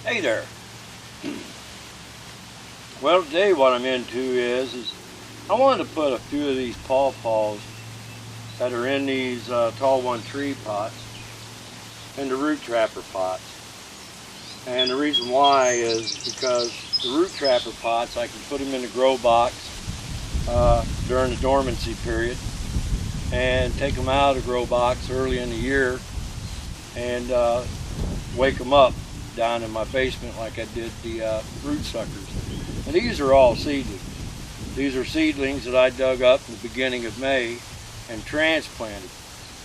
Hey there. Well, today what I'm into is I wanted to put a few of these pawpaws that are in these tall one tree pots into root trapper pots. And the reason why is because the root trapper pots, I can put them in the grow box during the dormancy period and take them out of the grow box early in the year and wake them up down in my basement like I did the root suckers. And these are all seedlings. These are seedlings that I dug up in the beginning of May and transplanted.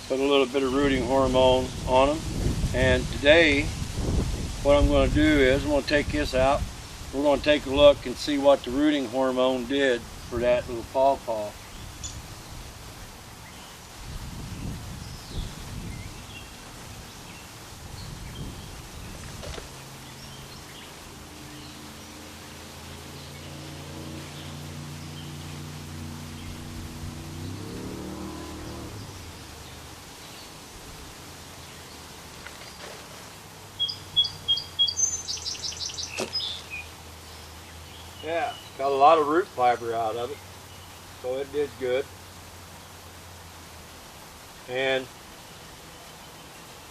Put a little bit of rooting hormone on them. And today, what I'm going to do is I'm going to take this out. We're going to take a look and see what the rooting hormone did for that little pawpaw. Yeah, got a lot of root fiber out of it, so it did good. And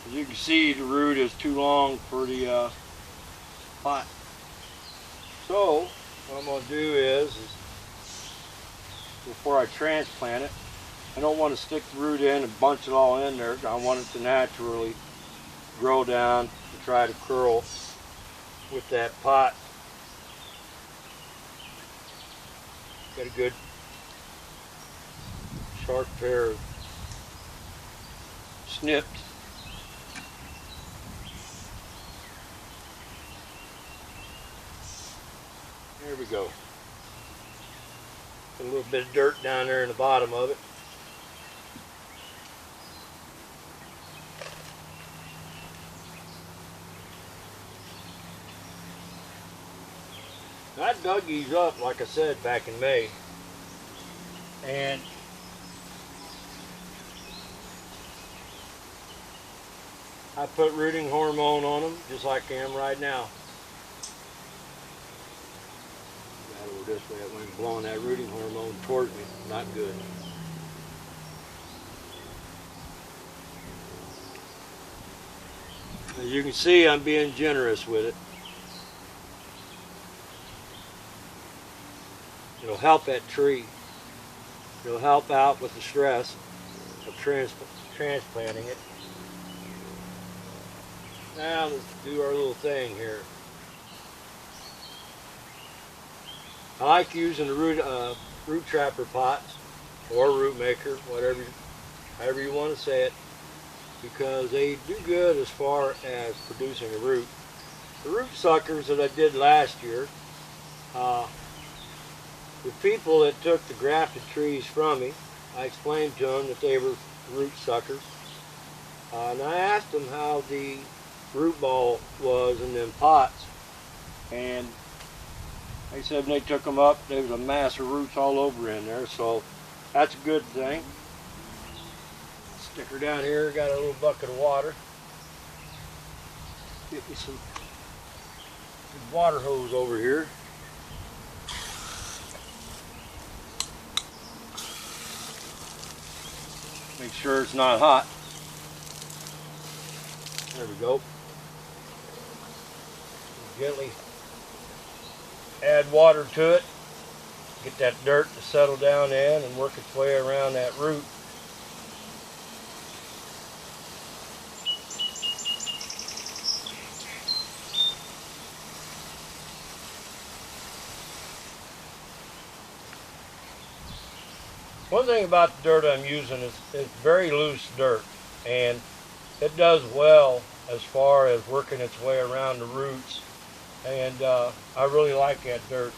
as you can see, the root is too long for the pot. So what I'm going to do is before I transplant it, I don't want to stick the root in and bunch it all in there. I want it to naturally grow down and try to curl with that pot. Got a good sharp pair of snips. There we go. Got a little bit of dirt down there in the bottom of it. I dug these up, like I said, back in May, and I put rooting hormone on them, just like I am right now. Got over this way, it went blowing that rooting hormone towards me, not good. As you can see, I'm being generous with it. It'll help that tree. It'll help out with the stress of transplanting it. Now let's do our little thing here. I like using the root trapper pots or root maker, however you want to say it, because they do good as far as producing a root. The root suckers that I did last year, the people that took the grafted trees from me, I explained to them that they were root suckers. And I asked them how the root ball was in them pots. And they said when they took them up, there was a mass of roots all over in there. So that's a good thing. Stick her down here, got a little bucket of water. Get me some water hose over here. Make sure it's not hot. There we go. Gently add water to it. Get that dirt to settle down in and work its way around that root. One thing about the dirt I'm using is it's very loose dirt, and it does well as far as working its way around the roots, and I really like that dirt.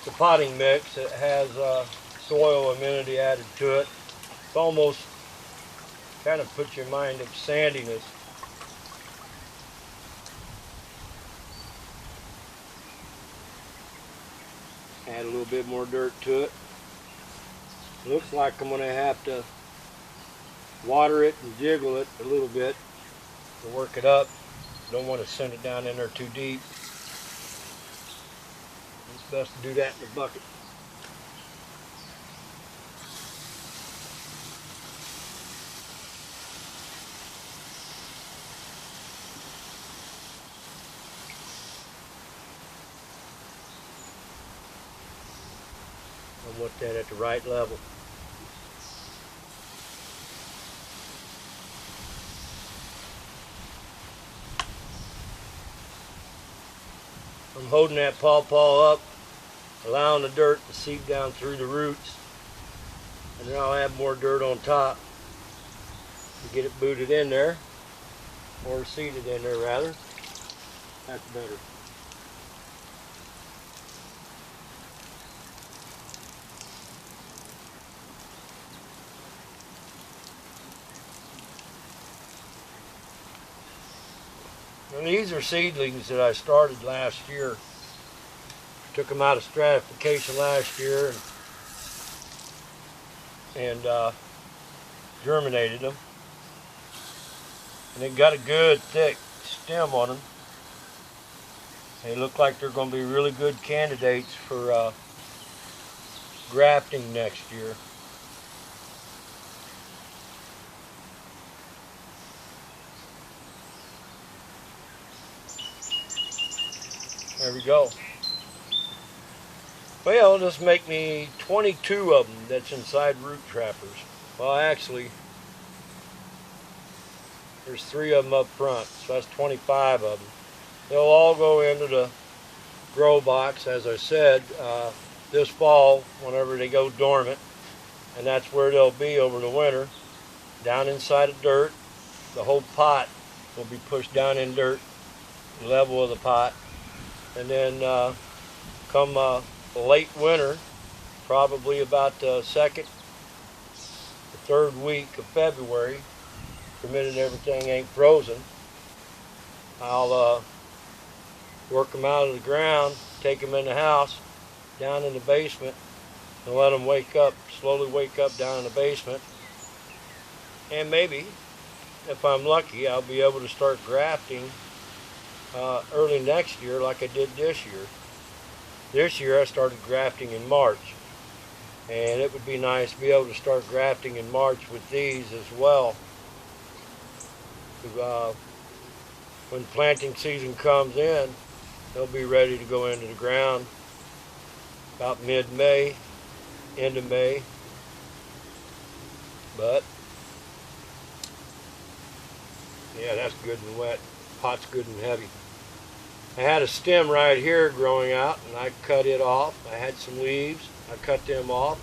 The potting mix, it has soil amenity added to it. It's almost kind of puts your mind of sandiness. Add a little bit more dirt to it. Looks like I'm going to have to water it and jiggle it a little bit to work it up. Don't want to send it down in there too deep. It's best to do that in the bucket. I want that at the right level. I'm holding that pawpaw up, allowing the dirt to seep down through the roots, and then I'll add more dirt on top to get it booted in there, or seeded in there rather. That's better. And these are seedlings that I started last year. Took them out of stratification last year and germinated them. And they got a good thick stem on them. They look like they're going to be really good candidates for grafting next year. There we go. Well, this make me 22 of them that's inside root trappers. Well, actually, there's 3 of them up front, so that's 25 of them. They'll all go into the grow box, as I said, this fall, whenever they go dormant, and that's where they'll be over the winter, down inside of dirt. The whole pot will be pushed down in dirt, the level of the pot. And then come late winter, probably about the 2nd or 3rd week of February, provided everything ain't frozen, I'll work them out of the ground, take them in the house, down in the basement, and let them wake up, slowly wake up down in the basement. And maybe, if I'm lucky, I'll be able to start grafting early next year like I did this year. This year I started grafting in March, and it would be nice to be able to start grafting in March with these as well. When planting season comes in, they'll be ready to go into the ground about mid-May, end of May. But yeah, that's good and wet. Pot's good and heavy. I had a stem right here growing out, and I cut it off. I had some leaves. I cut them off.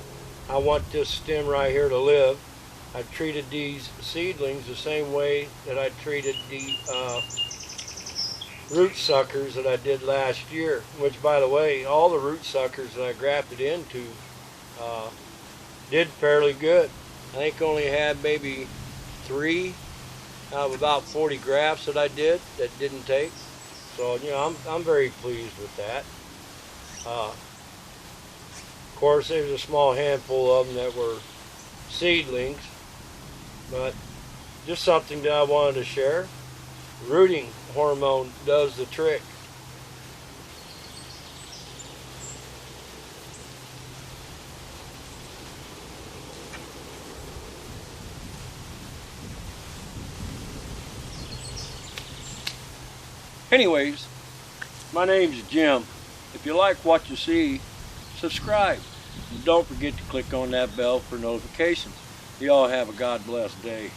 I want this stem right here to live. I treated these seedlings the same way that I treated the root suckers that I did last year, which, by the way, all the root suckers that I grafted into did fairly good. I think only had maybe 3 out of about 40 grafts that I did that didn't take. So, you know, I'm very pleased with that. Of course, there's a small handful of them that were seedlings, but just something that I wanted to share. Rooting hormone does the trick. Anyways, my name's Jim. If you like what you see, subscribe. And don't forget to click on that bell for notifications. You all have a God bless day.